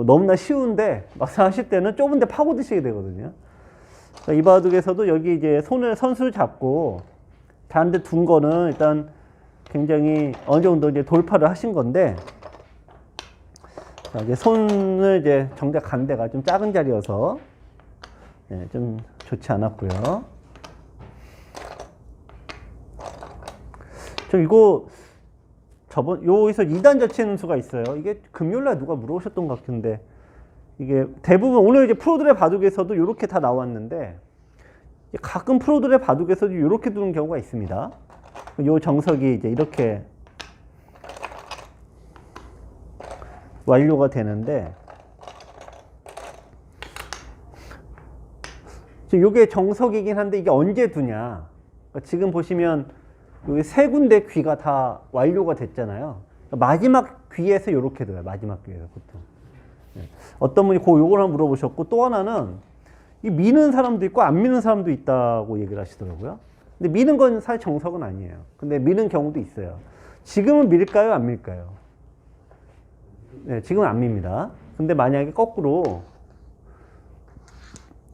너무나 쉬운데 막상 하실 때는 좁은 데 파고드시게 되거든요. 그러니까 이 바둑에서도 여기 이제 선수를 잡고 다른 데 둔 거는 일단 굉장히 어느 정도 이제 돌파를 하신 건데, 자, 이제 손을 이제 정작 간 데가 좀 작은 자리여서 좀 좋지 않았고요. 저 이거 여기서 2단 자치는 수가 있어요. 이게 금요일날 누가 물어보셨던 것 같은데, 이게 대부분 오늘 이제 프로들의 바둑에서도 이렇게 다 나왔는데, 가끔 프로들의 바둑에서도 이렇게 두는 경우가 있습니다. 요 정석이 이제 이렇게 완료가 되는데, 이게 정석이긴 한데 이게 언제 두냐. 그러니까 지금 보시면 여기 세 군데 귀가 다 완료가 됐잖아요. 그러니까 마지막 귀에서 이렇게 둬요. 마지막 귀에서 보통. 어떤 분이 요걸 한번 물어보셨고, 또 하나는 이 미는 사람도 있고 안 미는 사람도 있다고 얘기를 하시더라고요. 근데 미는 건 사실 정석은 아니에요. 근데 미는 경우도 있어요. 지금은 밀까요? 안 밀까요? 네, 지금은 안 밉니다. 근데 만약에 거꾸로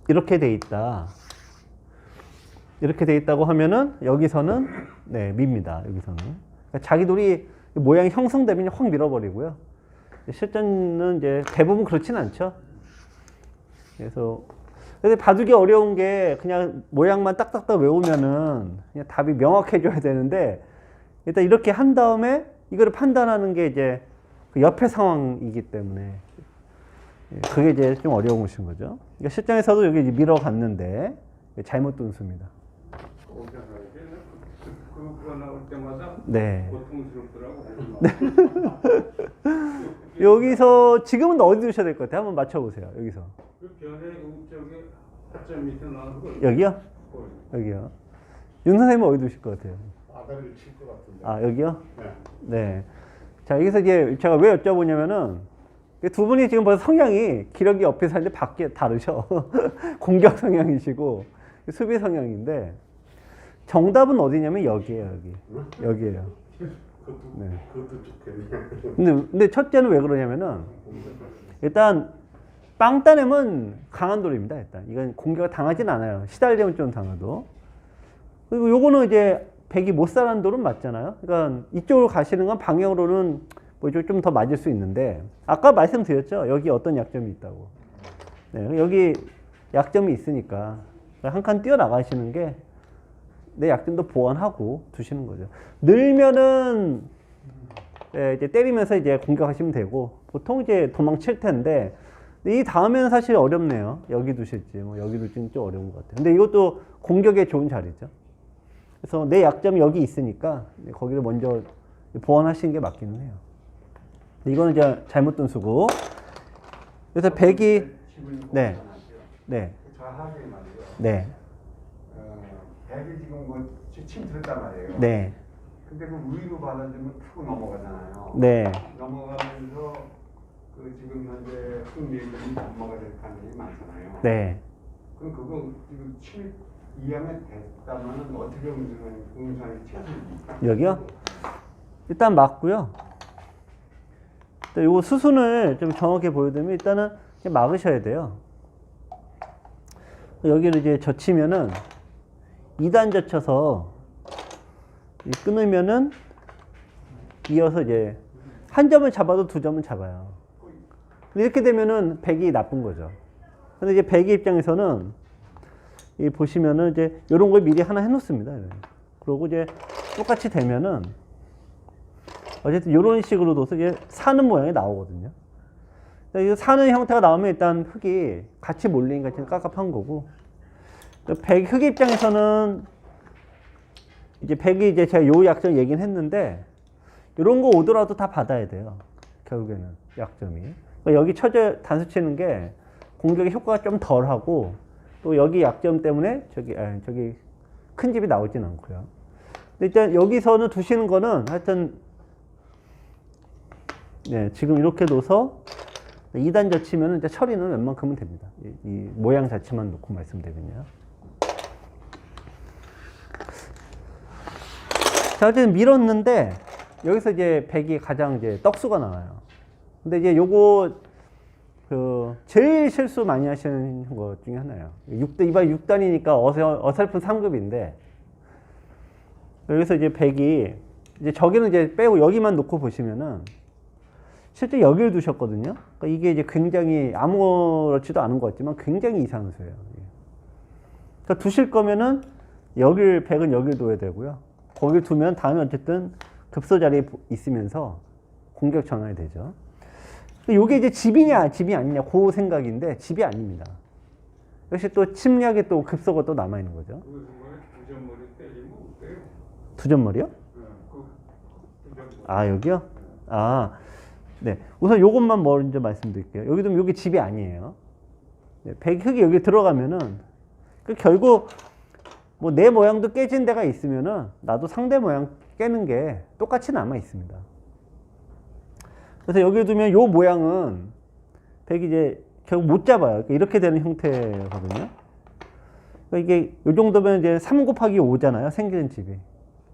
이렇게 돼 있다. 이렇게 돼 있다고 하면은 여기서는 밉니다. 여기서는. 그러니까 자기 돌이 모양이 형성되면 확 밀어버리고요. 실전은 이제 대부분 그렇진 않죠. 그래서 근데 바둑이 어려운 게 그냥 모양만 딱딱딱 외우면은 그냥 답이 명확해져야 되는데, 일단 이렇게 한 다음에 이거를 판단하는 게 이제 그 옆의 상황이기 때문에 그게 이제 좀 어려운 것인 거죠. 그러니까 실전에서도 여기 이제 밀어갔는데 잘못 둔 수입니다. 그거 나올 때마다 네. 고통스럽더라고. 여기서 지금은 어디 두셔야 될 것 같아요? 한번 맞춰보세요. 여기서. 그 변에 저기 하점 밑에 나오는 거. 여기요? 여기요. 윤 선생님은 어디 두실 것 같아요? 아다리를 칠 것 같은데. 아, 여기요? 네. 네. 자, 여기서 이제 제가 왜 여쭤보냐면은, 두 분이 지금 벌써 성향이 기력이 옆에서 하는데 밖에 다르셔. 공격 성향이시고 수비 성향인데, 정답은 어디냐면 여기에요. 여기. 여기에요. 네. 그것도 좋겠네. 근데 첫째는 왜 그러냐면은, 일단 빵 따내면 강한 돌입니다. 일단 이건 공격을 당하진 않아요. 시달리면 좀 당해도. 그리고 요거는 이제 백이 못 살아는 돌은 맞잖아요. 그러니까 이쪽으로 가시는 건 방향으로는 뭐 좀 더 맞을 수 있는데, 아까 말씀드렸죠. 여기 어떤 약점이 있다고. 네, 여기 약점이 있으니까 한 칸 뛰어나가시는 게 내 약점도 보완하고 두시는 거죠. 늘면은 이제 때리면서 이제 공격하시면 되고, 보통 이제 도망칠 텐데, 이 다음에는 사실 어렵네요. 여기 두실지, 뭐 여기 둘지는 좀 어려운 것 같아요. 근데 이것도 공격에 좋은 자리죠. 그래서 내 약점이 여기 있으니까 거기를 먼저 보완하시는 게 맞기는 해요. 이거는 이제 잘못 둔 수고. 그래서 백이, 네, 네, 좌하게 말이죠. 네, 백이 지금 뭐 침투했단 말이에요. 네, 근데 그 위로 받아주면 타고 넘어가잖아요. 네, 넘어가면서 그 지금 현재 흥미를 넘어가야 될 가능성이 많잖아요. 네. 그럼 그거 지금 칠 이하면 됐다면 어떻게 운전이 최선입니까? 여기요? 일단 맞고요. 요거 수순을 좀 정확히 보여드리면 일단은 막으셔야 돼요. 여기를 이제 젖히면은 2단 젖혀서 끊으면은 이어서 이제 한 점을 잡아도 두 점은 잡아요. 근데 이렇게 되면은 백이 나쁜 거죠. 근데 이제 백의 입장에서는 이 보시면은 이제 이런 걸 미리 하나 해놓습니다. 그러고 이제 똑같이 되면은 어쨌든 이런 식으로 둬서 이제 사는 모양이 나오거든요. 이 사는 형태가 나오면 일단 흙이 같이 몰리니까 지금 깝깝한 거고, 흙의 입장에서는 이제 백이 이제 제가 요 약점 얘기는 했는데, 이런 거 오더라도 다 받아야 돼요. 결국에는 약점이. 그러니까 여기 단수 치는 게 공격의 효과가 좀 덜하고, 또 여기 약점 때문에 저기 큰 집이 나오진 않고요. 근데 일단 여기서는 두시는 거는 하여튼 지금 이렇게 둬서 2단 젖히면 이제 처리는 웬만큼은 됩니다. 이 모양 자체만 놓고 말씀드리면요. 자, 어쨌든 밀었는데 여기서 이제 백이 가장 이제 떡수가 나와요. 근데 이제 요거 그 제일 실수 많이 하시는 것 중에 하나예요. 이번 6단이니까 어설픈 3급인데 여기서 이제 100이 이제 저기는 이제 빼고 여기만 놓고 보시면은 실제 여기를 두셨거든요. 그러니까 이게 이제 굉장히 아무렇지도 않은 것 같지만 굉장히 이상한 수예요. 그러니까 두실 거면은 여길 100은 여길 둬야 되고요. 거길 두면 다음에 어쨌든 급소 자리에 있으면서 공격 전환이 되죠. 이게 이제 집이냐 집이 아니냐 그 생각인데 집이 아닙니다. 역시 또 침략에 또 급소가 또 남아 있는 거죠. 그 중간에 두점머리 때리면 어때요? 두점머리요? 네, 그 두점머리. 아 여기요? 아 네. 우선 요것만 먼저 말씀드릴게요. 여기 두면 여기 집이 아니에요. 네, 흙이 여기 들어가면은 그 결국 뭐 내 모양도 깨진 데가 있으면은 나도 상대 모양 깨는 게 똑같이 남아 있습니다. 그래서 여기 두면 요 모양은 백이 이제 결국 못 잡아요. 이렇게 되는 형태거든요. 그러니까 이게 요 정도면 이제 3 곱하기 5잖아요. 생기는 집이.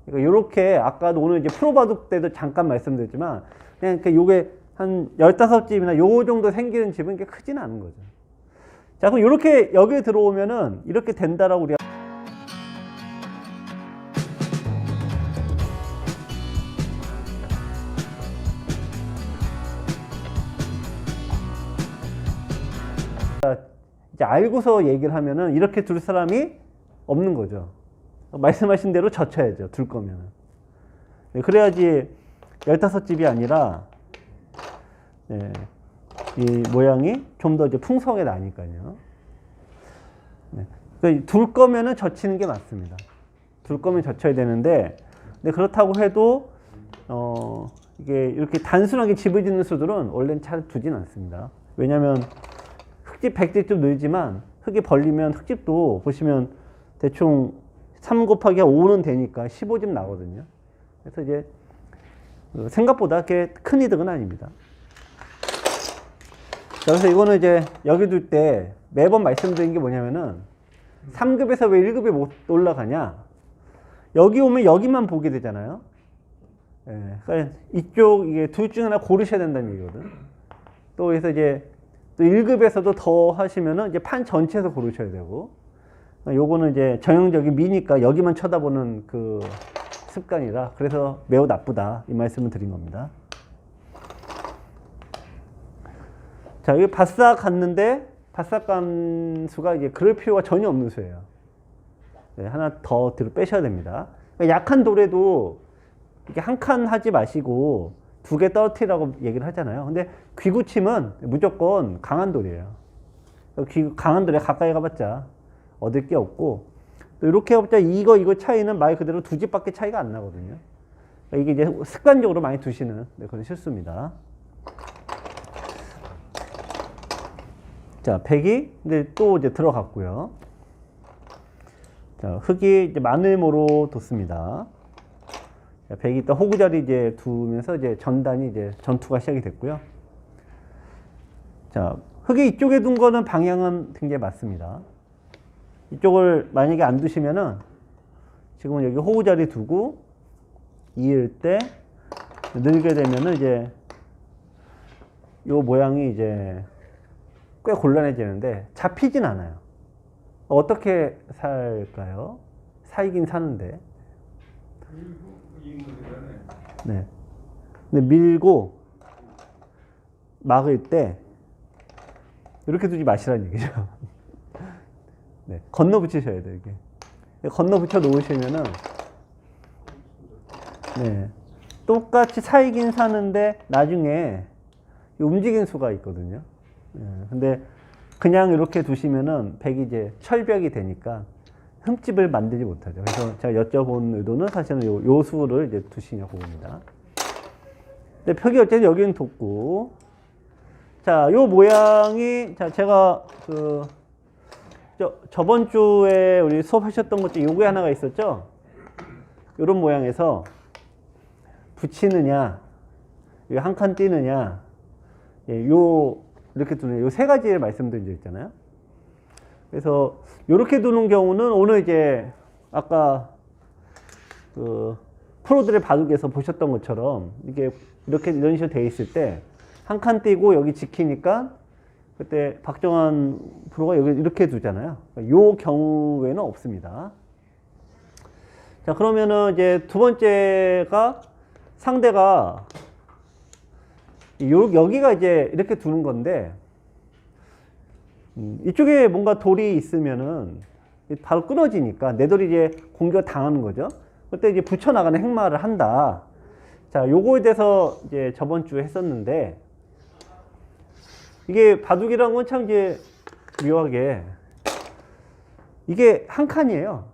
그러니까 요렇게 아까도 오늘 이제 프로바둑 때도 잠깐 말씀드렸지만 그냥 요게 한 15집이나 요 정도 생기는 집은 게 크지는 않은 거죠. 자, 그럼 요렇게 여기에 들어오면은 이렇게 된다라고 우리가 이제 알고서 얘기를 하면은 이렇게 둘 사람이 없는 거죠. 말씀하신 대로 젖혀야죠. 둘 거면은. 그래야지 15집이 아니라 네, 이 모양이 좀 더 이제 풍성하게 나니까요. 네. 그러니까 둘 거면은 젖히는 게 맞습니다. 둘 거면 젖혀야 되는데 근데 그렇다고 해도 이게 이렇게 단순하게 집을 짓는 수들은 원래는 잘 두진 않습니다. 왜냐하면 흙집 100집 좀 늘지만 흙이 벌리면 흙집도 보시면 대충 3 곱하기 5는 되니까 15집 나거든요. 그래서 이제 생각보다 그렇게 큰 이득은 아닙니다. 자, 그래서 이거는 이제 여기 둘 때 매번 말씀드린 게 뭐냐면은 3급에서 왜 1급에 못 올라가냐. 여기 오면 여기만 보게 되잖아요. 예, 그러니까 이쪽 이게 둘 중 하나 고르셔야 된다는 얘기거든. 또 그래서 이제 또 1급에서도 더 하시면은 이제 판 전체에서 고르셔야 되고, 요거는 이제 전형적인 미니까 여기만 쳐다보는 그 습관이라 그래서 매우 나쁘다 이 말씀을 드린 겁니다. 자, 여기 바싹 갔는데 바싹 간 수가 이제 그럴 필요가 전혀 없는 수예요. 네, 하나 더 뒤로 빼셔야 됩니다. 그러니까 약한 돌에도 이렇게 한 칸 하지 마시고 2개 떨어뜨리라고 얘기를 하잖아요. 근데 귀구침은 무조건 강한 돌이에요. 강한 돌에 가까이 가봤자 얻을 게 없고, 또 이렇게 해봤자 이거 차이는 말 그대로 2집밖에 차이가 안 나거든요. 그러니까 이게 이제 습관적으로 많이 두시는 그런 실수입니다. 자, 100이 근데 또 이제 들어갔고요. 자, 흙이 이제 마늘모로 뒀습니다. 100이 있다 호구자리 이제 두면서 이제 전단이 이제 전투가 시작이 됐고요. 자, 흙이 이쪽에 둔 거는 방향은 굉장히 맞습니다. 이쪽을 만약에 안 두시면은 지금은 여기 호구자리 두고 이을 때 늘게 되면은 이제 요 모양이 이제 꽤 곤란해지는데 잡히진 않아요. 어떻게 살까요? 살긴 사는데. 네. 근데 밀고 막을 때 이렇게 두지 마시라는 얘기죠. 네. 건너 붙이셔야 돼요, 이게. 건너 붙여 놓으시면은 네. 똑같이 살긴 사는데 나중에 움직인 수가 있거든요. 네. 근데 그냥 이렇게 두시면은 백이 이제 철벽이 되니까 흠집을 만들지 못하죠. 그래서 제가 여쭤본 의도는 사실은 요 수를 이제 두시냐고 봅니다. 근데 벽이 어쨌든 여기는 돋고, 자, 요 모양이, 자, 제가 저번 주에 우리 수업하셨던 것 중에 요게 하나가 있었죠? 요런 모양에서 붙이느냐, 한 칸 띄느냐, 예, 이렇게 두는 요 세 가지를 말씀드린 적 있잖아요. 그래서 이렇게 두는 경우는 오늘 이제 아까 그 프로들의 바둑에서 보셨던 것처럼 이게 이렇게 이런 식으로 돼 있을 때 한 칸 띄고 여기 지키니까 그때 박정환 프로가 여기 이렇게 두잖아요. 요 경우에는 없습니다. 자, 그러면은 이제 두 번째가 상대가 여기가 이제 이렇게 두는 건데, 이쪽에 뭔가 돌이 있으면은 바로 끊어지니까 내 돌이 이제 공격 당하는 거죠. 그때 이제 붙여나가는 행마를 한다. 자, 요거에 대해서 이제 저번 주에 했었는데, 이게 바둑이라는 건 참 이제 묘하게, 이게 한 칸이에요.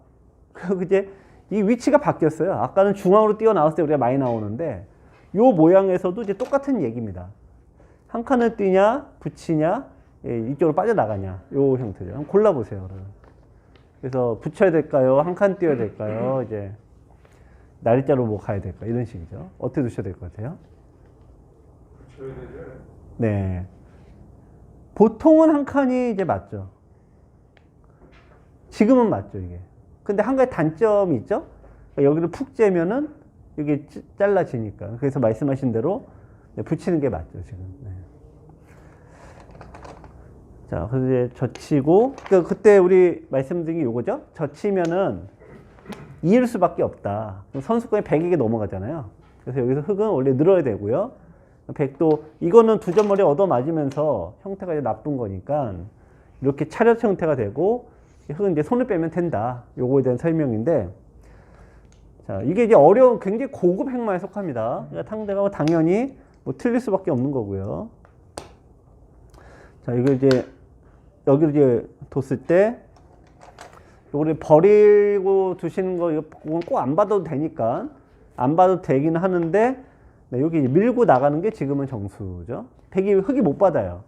그리고 이제 이 위치가 바뀌었어요. 아까는 중앙으로 뛰어나왔을 때 우리가 많이 나오는데, 요 모양에서도 이제 똑같은 얘기입니다. 한 칸을 뛰냐, 붙이냐, 이쪽으로 빠져나가냐, 요 형태죠. 한번 골라보세요. 그래서 붙여야 될까요? 한 칸 뛰어야 될까요? 이제 날짜로 뭐 가야 될까? 이런 식이죠. 어떻게 두셔야 될 것 같아요? 붙여야 되죠. 네. 보통은 한 칸이 이제 맞죠. 지금은 맞죠, 이게. 근데 한 가지 단점이 있죠? 그러니까 여기를 푹 째면은 이게 잘라지니까. 그래서 말씀하신 대로 붙이는 게 맞죠, 지금. 네. 자, 그래서 이제 젖히고, 그러니까 그때 우리 말씀드린 게 요거죠? 젖히면은 이을 수밖에 없다. 선수권이 100에게 넘어가잖아요. 그래서 여기서 흙은 원래 늘어야 되고요. 100도, 이거는 두 점머리 얻어 맞으면서 형태가 이제 나쁜 거니까 이렇게 차렷 형태가 되고, 흙은 이제 손을 빼면 된다. 요거에 대한 설명인데, 자, 이게 이제 어려운, 굉장히 고급 행마에 속합니다. 그러니까 상대가 당연히 뭐 틀릴 수밖에 없는 거고요. 자, 이거 이제, 여기를 이제 뒀을 때, 요거를 버리고 두시는 거, 이건 꼭 안 받아도 되니까, 안 받아도 되긴 하는데, 네, 여기 밀고 나가는 게 지금은 정수죠. 흙이 못 받아요.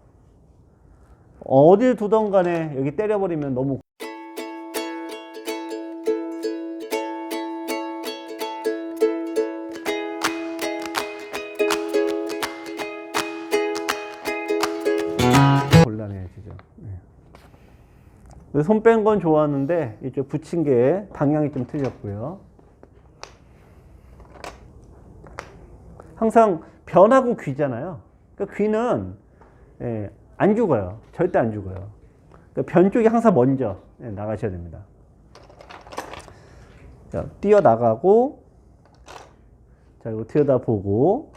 어딜 두던 간에 여기 때려버리면 너무 곤란해지죠. 네. 손 뺀 건 좋았는데 이쪽 붙인 게 방향이 좀 틀렸고요. 항상 변하고 귀잖아요. 그러니까 귀는 안 죽어요. 절대 안 죽어요. 그러니까 변 쪽이 항상 먼저 나가셔야 됩니다. 자, 뛰어나가고, 자, 이거 들여다보고,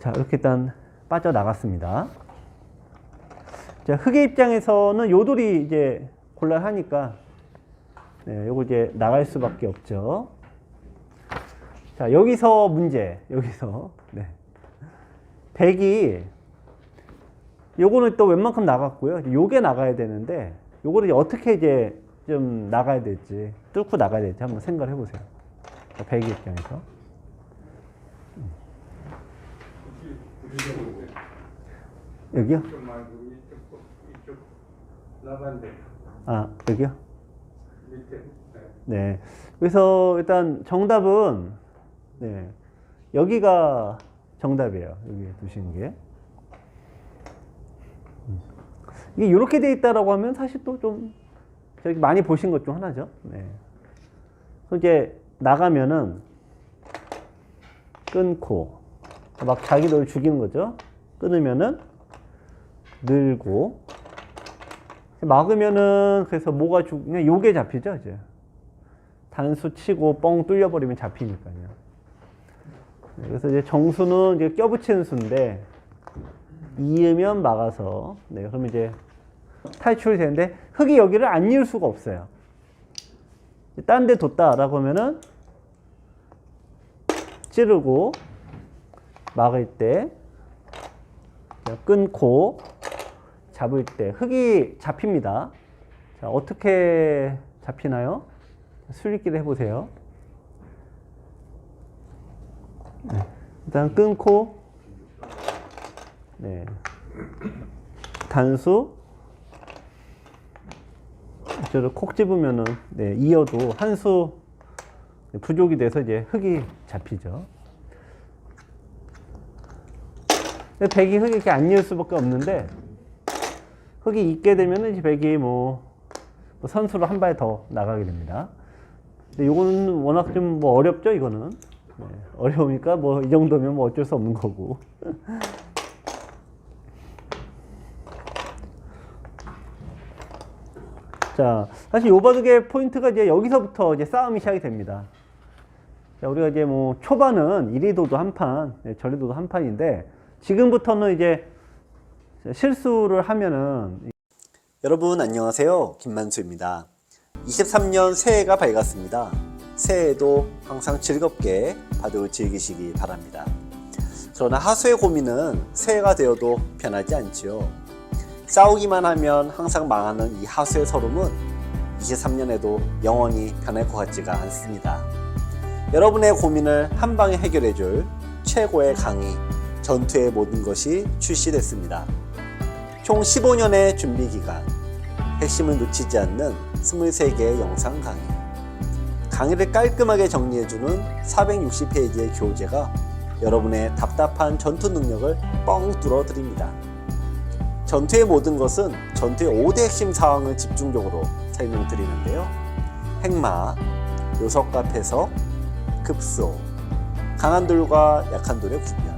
자, 이렇게 일단 빠져나갔습니다. 자, 흙의 입장에서는 요 돌이 이제 곤란하니까, 네, 요거 이제 나갈 수밖에 없죠. 자, 여기서 문제, 여기서. 네. 100이, 요거는 또 웬만큼 나갔고요. 요게 나가야 되는데, 요거를 이제 어떻게 이제 좀 나가야 될지, 뚫고 나가야 될지 한번 생각을 해보세요. 100의 입장에서. 여기요? 이쪽 말고 이쪽 나간대. 아, 여기요? 밑에. 네. 그래서 일단 정답은, 네, 여기가 정답이에요. 여기 두시는 게. 이게 이렇게 돼 있다라고 하면 사실 또 좀 저기 많이 보신 것 중 하나죠. 네. 그럼 이제 나가면은 끊고 막 자기 돌 죽이는 거죠. 끊으면은 늘고 막으면은 그래서 뭐가 그냥 요게 잡히죠, 이제. 단수 치고 뻥 뚫려버리면 잡히니까요. 그래서 이제 정수는 이제 껴붙이는 수인데, 이으면 막아서, 네, 그러면 이제 탈출이 되는데, 흙이 여기를 안 이을 수가 없어요. 딴 데 뒀다라고 하면은, 찌르고, 막을 때, 끊고, 잡을 때, 흙이 잡힙니다. 자, 어떻게 잡히나요? 술리기를 해보세요. 네. 일단 끊고, 네. 단수, 저를 콕 집으면은, 네, 이어도 한 수 부족이 돼서 이제 흙이 잡히죠. 백이 흙이 이렇게 안 이을 수밖에 없는데, 흙이 있게 되면은 이제 백이 뭐 선수로 한 발 더 나가게 됩니다. 근데 요거는 워낙 좀 뭐 어렵죠, 이거는. 네, 어려우니까 뭐 이 정도면 뭐 어쩔 수 없는 거고. 자, 사실 요 바둑의 포인트가 이제 여기서부터 이제 싸움이 시작이 됩니다. 자, 우리가 이제 뭐 초반은 이리도도 한 판, 저리도도 한 판인데 지금부터는 이제 실수를 하면은. 여러분 안녕하세요. 김만수입니다. 23년 새해가 밝았습니다. 새해에도 항상 즐겁게 바둑을 즐기시기 바랍니다. 그러나 하수의 고민은 새해가 되어도 변하지 않지요. 싸우기만 하면 항상 망하는 이 하수의 서름은 23년에도 영원히 변할 것 같지가 않습니다. 여러분의 고민을 한 방에 해결해줄 최고의 강의, 전투의 모든 것이 출시됐습니다. 총 15년의 준비 기간, 핵심을 놓치지 않는 23개의 영상 강의, 강의를 깔끔하게 정리해주는 460페이지의 교재가 여러분의 답답한 전투 능력을 뻥 뚫어드립니다. 전투의 모든 것은 전투의 5대 핵심 사항을 집중적으로 설명드리는데요. 핵마, 요석과 패석, 급소, 강한 돌과 약한 돌의 구별,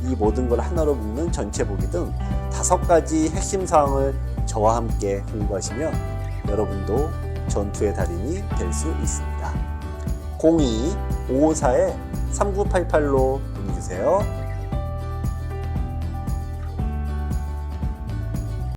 이 모든 걸 하나로 묶는 전체 보기 등 5가지 핵심 사항을 저와 함께 공부하시면 여러분도 전투의 달인이 될 수 있습니다. 02-554-3988로 문의주세요.